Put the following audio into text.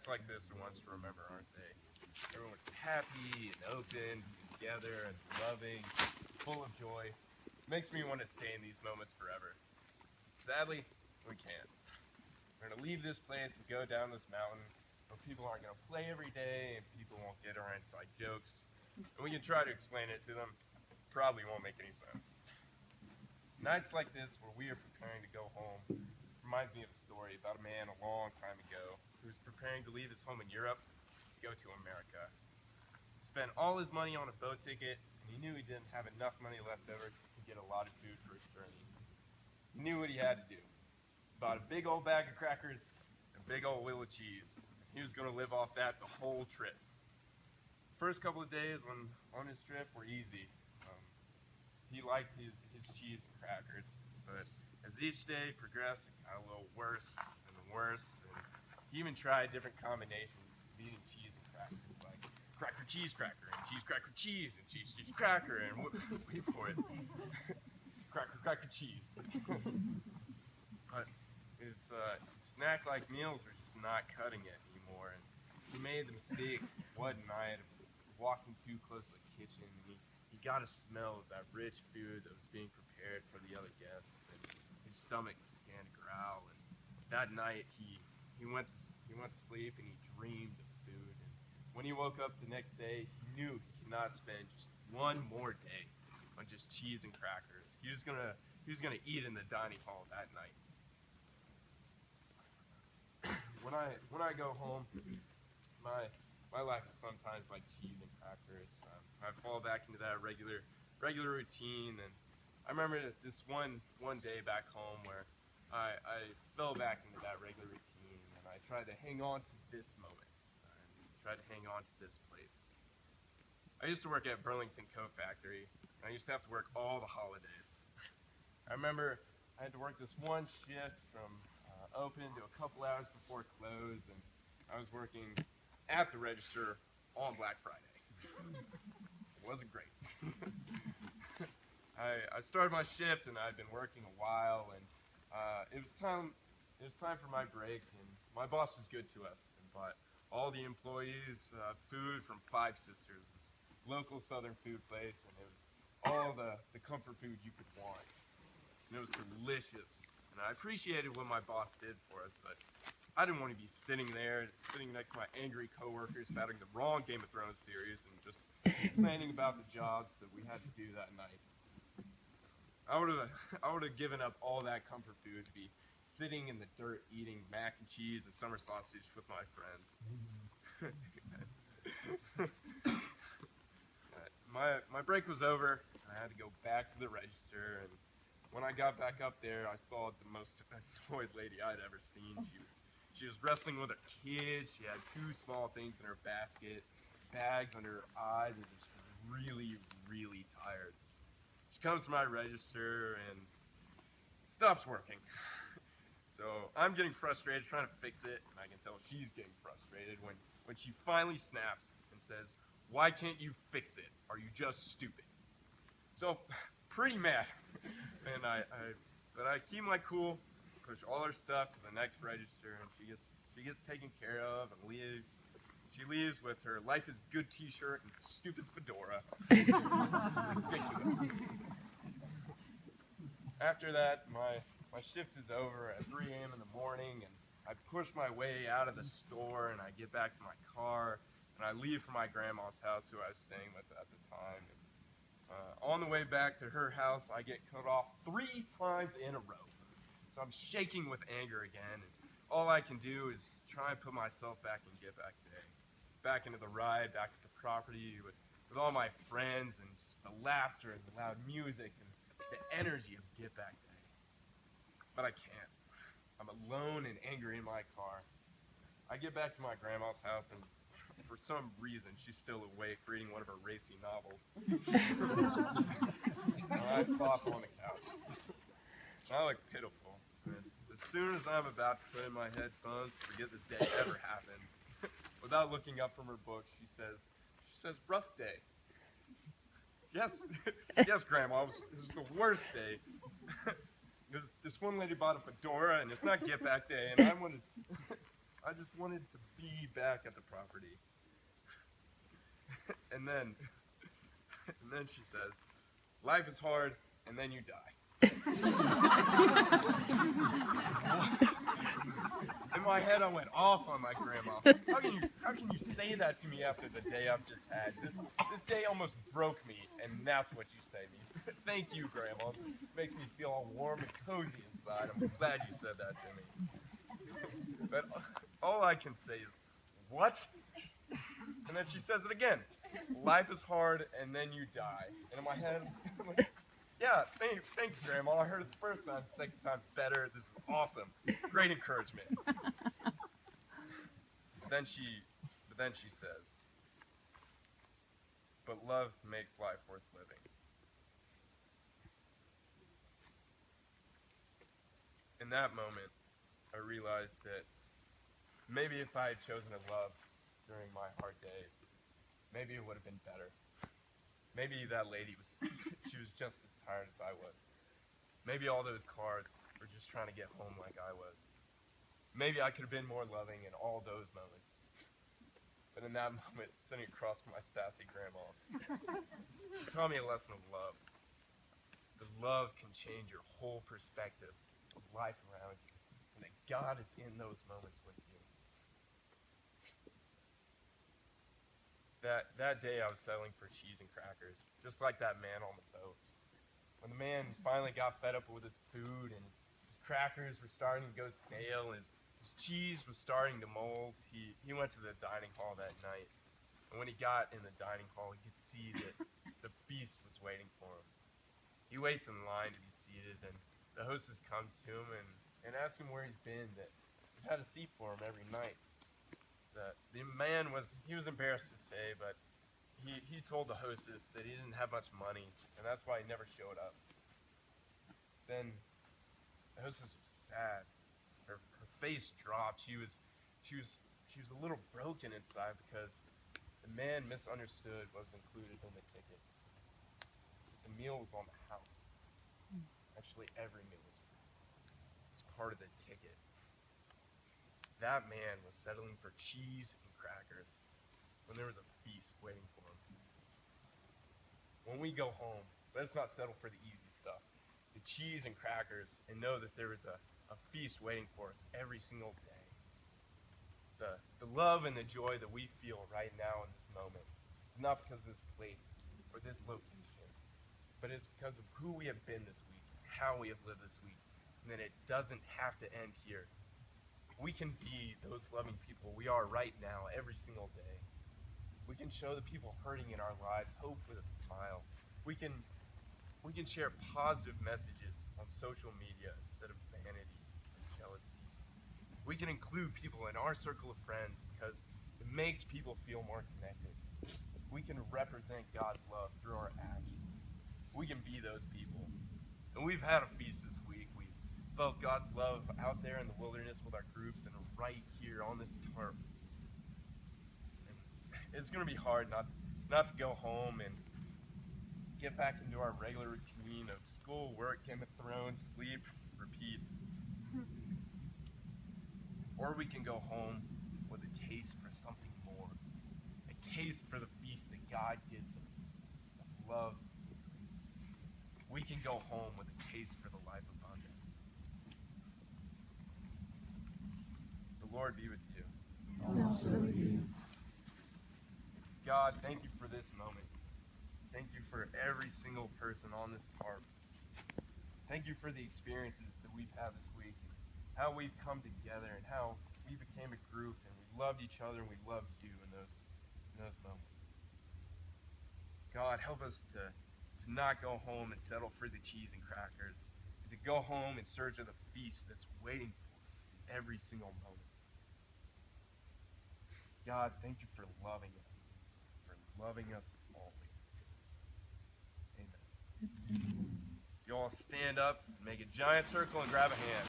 like this are ones to remember, aren't they? Everyone's happy and open, together and loving, full of joy. Makes me want to stay in these moments forever. Sadly, we can't. We're gonna leave this place and go down this mountain where people aren't gonna play every day and people won't get our inside jokes. And we can try to explain it to them. Probably won't make any sense. Nights like this where we are preparing to go home reminds me of a story about a man a long time ago who was preparing to leave his home in Europe to go to America. He spent all his money on a boat ticket, and he knew he didn't have enough money left over to get a lot of food for his journey. He knew what he had to do. He bought a big old bag of crackers and a big old wheel of cheese. He was going to live off that the whole trip. First couple of days on his trip were easy. He liked his cheese and crackers, but as each day progressed, it got a little worse and worse. And he even tried different combinations of eating cheese and crackers, like cracker cheese cracker and cheese cracker cheese and cheese cheese cracker and wait for it, cracker cheese. But his snack-like meals were just not cutting it anymore, and he made the mistake one night of walking too close to the kitchen. And he got a smell of that rich food that was being prepared for the other guests, and his stomach began to growl. And that night, he went to sleep and he dreamed of food. And when he woke up the next day, he knew he could not spend just one more day on just cheese and crackers. He was gonna eat in the dining hall that night. When I go home, my life is sometimes like cheese and crackers. I fall back into that regular routine, and I remember this one day back home where I fell back into that regular routine, and I tried to hang on to this moment, and tried to hang on to this place. I used to work at Burlington Coat Factory, and I used to have to work all the holidays. I remember I had to work this one shift from open to a couple hours before close, and I was working at the register on Black Friday. It wasn't great. I started my shift and I'd been working a while, and it was time for my break, and my boss was good to us and bought all the employees food from Five Sisters, this local southern food place, and it was all the comfort food you could want. And it was delicious. And I appreciated what my boss did for us, but I didn't want to be sitting next to my angry coworkers spouting the wrong Game of Thrones theories and just complaining about the jobs that we had to do that night. I would have given up all that comfort food to be sitting in the dirt eating mac and cheese and summer sausage with my friends. My break was over, and I had to go back to the register, and when I got back up there, I saw the most annoyed lady I'd ever seen. She was wrestling with her kids. She had two small things in her basket, bags under her eyes, and just really, really tired. She comes to my register and stops working. So I'm getting frustrated trying to fix it, and I can tell she's getting frustrated when she finally snaps and says, "Why can't you fix it? Are you just stupid?" So pretty mad. And but I keep my cool, push all her stuff to the next register, and she gets taken care of and leaves. She leaves with her "Life is Good" t-shirt and stupid fedora. Ridiculous. After that, my shift is over at 3 a.m. in the morning, and I push my way out of the store, and I get back to my car, and I leave for my grandma's house, who I was staying with at the time. And, on the way back to her house, I get cut off 3 times in a row. So I'm shaking with anger again, and all I can do is try and put myself back in Get Back Day. Back into the ride, back to the property with all my friends, and just the laughter and the loud music and the energy of Get Back Day. But I can't. I'm alone and angry in my car. I get back to my grandma's house, and for some reason, she's still awake reading one of her racy novels. I flop on the couch. I look pitiful. As soon as I'm about to put in my headphones to forget this day ever happened, without looking up from her book, she says, "Rough day." Yes, yes, Grandma, it was the worst day. This one lady bought a fedora, and it's not Get Back Day, and I just wanted to be back at the property. and then she says, life is hard, and then you die. What? In my head, I went off on my grandma. How can you say that to me after the day I've just had? This day almost broke me, and that's what you say to me. Thank you, Grandma. It makes me feel all warm and cozy inside. I'm glad you said that to me. But all I can say is, what? And then she says it again. Life is hard, and then you die. And in my head, I'm like, yeah, thanks, Grandma. I heard it the first time, the second time better. This is awesome. Great encouragement. But then she says, but love makes life worth living. In that moment, I realized that maybe if I had chosen to love during my hard day, maybe it would have been better. Maybe that lady she was just as tired as I was. Maybe all those cars were just trying to get home like I was. Maybe I could have been more loving in all those moments. But in that moment, sitting across from my sassy grandma, she taught me a lesson of love. That love can change your whole perspective of life around you. And that God is in those moments with you. That day I was settling for cheese and crackers, just like that man on the boat. When the man finally got fed up with his food and his crackers were starting to go stale and his cheese was starting to mold, he went to the dining hall that night. And when he got in the dining hall, he could see that the feast was waiting for him. He waits in line to be seated, and the hostess comes to him and asks him where he's been, that they've had a seat for him every night. The man was embarrassed to say, but he told the hostess that he didn't have much money, and that's why he never showed up. Then the hostess was sad. Her face dropped. She was a little broken inside because the man misunderstood what was included in the ticket. The meal was on the house. Actually, every meal was part of the ticket. That man was settling for cheese and crackers when there was a feast waiting for him. When we go home, let's not settle for the easy stuff, the cheese and crackers, and know that there is a feast waiting for us every single day. The love and the joy that we feel right now in this moment is not because of this place or this location, but it's because of who we have been this week, how we have lived this week, and that it doesn't have to end here. We can be those loving people we are right now every single day. We can show the people hurting in our lives hope with a smile. We can share positive messages on social media instead of vanity and jealousy. We can include people in our circle of friends because it makes people feel more connected. We can represent God's love through our actions. We can be those people. And we've had a feast this week. We've felt God's love out there in the wilderness with our groups and right here on this tarp. And it's going to be hard not to go home and get back into our regular routine of school, work, Game of Thrones, sleep, repeat. Or we can go home with a taste for something more. A taste for the feast that God gives us of love and grace. We can go home with a taste for the life abundant. The Lord be with you. And also with you. God, thank you for this moment. Thank you for every single person on this tarp. Thank you for the experiences that we've had this week, and how we've come together, and how we became a group, and we loved each other, and we loved you in those moments. God, help us to not go home and settle for the cheese and crackers, and to go home in search of the feast that's waiting for us in every single moment. God, thank you for loving us always. Amen. You all stand up, make a giant circle, and grab a hand.